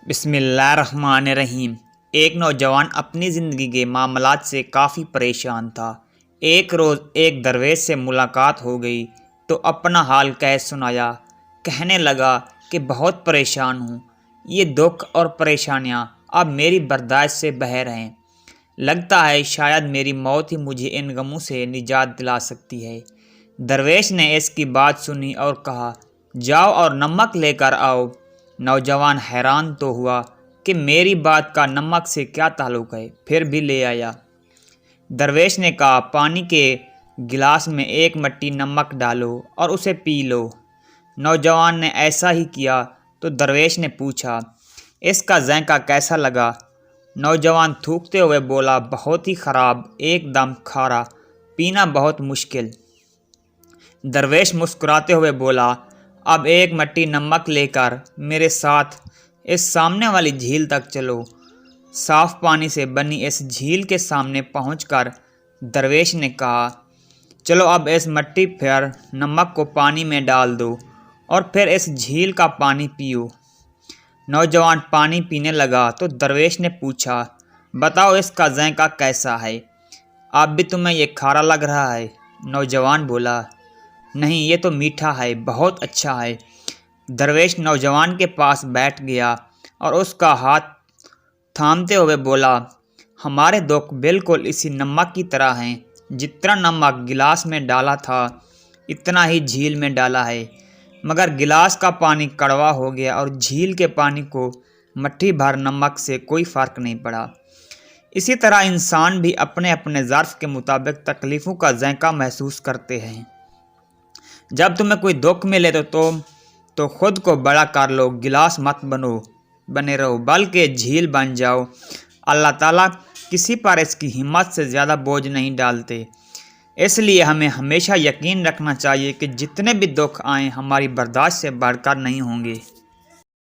بسم اللہ الرحمن الرحیم۔ ایک نوجوان اپنی زندگی کے معاملات سے کافی پریشان تھا۔ ایک روز ایک درویش سے ملاقات ہو گئی تو اپنا حال کہہ سنایا۔ کہنے لگا کہ بہت پریشان ہوں، یہ دکھ اور پریشانیاں اب میری برداشت سے باہر ہیں۔ لگتا ہے شاید میری موت ہی مجھے ان غموں سے نجات دلا سکتی ہے۔ درویش نے اس کی بات سنی اور کہا، جاؤ اور نمک لے کر آؤ۔ نوجوان حیران تو ہوا کہ میری بات کا نمک سے کیا تعلق ہے، پھر بھی لے آیا۔ درویش نے کہا، پانی کے گلاس میں ایک مٹی نمک ڈالو اور اسے پی لو۔ نوجوان نے ایسا ہی کیا تو درویش نے پوچھا، اس کا ذائقہ کیسا لگا؟ نوجوان تھوکتے ہوئے بولا، بہت ہی خراب، ایک دم کھارا، پینا بہت مشکل۔ درویش مسکراتے ہوئے بولا، اب ایک مٹی نمک لے کر میرے ساتھ اس سامنے والی جھیل تک چلو۔ صاف پانی سے بنی اس جھیل کے سامنے پہنچ کر درویش نے کہا، چلو اب اس مٹی پر نمک کو پانی میں ڈال دو اور پھر اس جھیل کا پانی پیو۔ نوجوان پانی پینے لگا تو درویش نے پوچھا، بتاؤ اس کا ذائقہ کیسا ہے؟ اب بھی تمہیں یہ کھارا لگ رہا ہے؟ نوجوان بولا، نہیں، یہ تو میٹھا ہے، بہت اچھا ہے۔ درویش نوجوان کے پاس بیٹھ گیا اور اس کا ہاتھ تھامتے ہوئے بولا، ہمارے دکھ بالکل اسی نمک کی طرح ہیں، جتنا نمک گلاس میں ڈالا تھا اتنا ہی جھیل میں ڈالا ہے، مگر گلاس کا پانی کڑوا ہو گیا اور جھیل کے پانی کو مٹھی بھر نمک سے کوئی فرق نہیں پڑا۔ اسی طرح انسان بھی اپنے اپنے ظرف کے مطابق تکلیفوں کا ذائقہ محسوس کرتے ہیں۔ جب تمہیں کوئی دکھ ملے تو خود کو بڑا کر لو، گلاس مت بنے رہو، بلکہ جھیل بن جاؤ۔ اللہ تعالیٰ کسی پر اس کی ہمت سے زیادہ بوجھ نہیں ڈالتے، اس لیے ہمیں ہمیشہ یقین رکھنا چاہیے کہ جتنے بھی دکھ آئیں ہماری برداشت سے بڑھ کر نہیں ہوں گے۔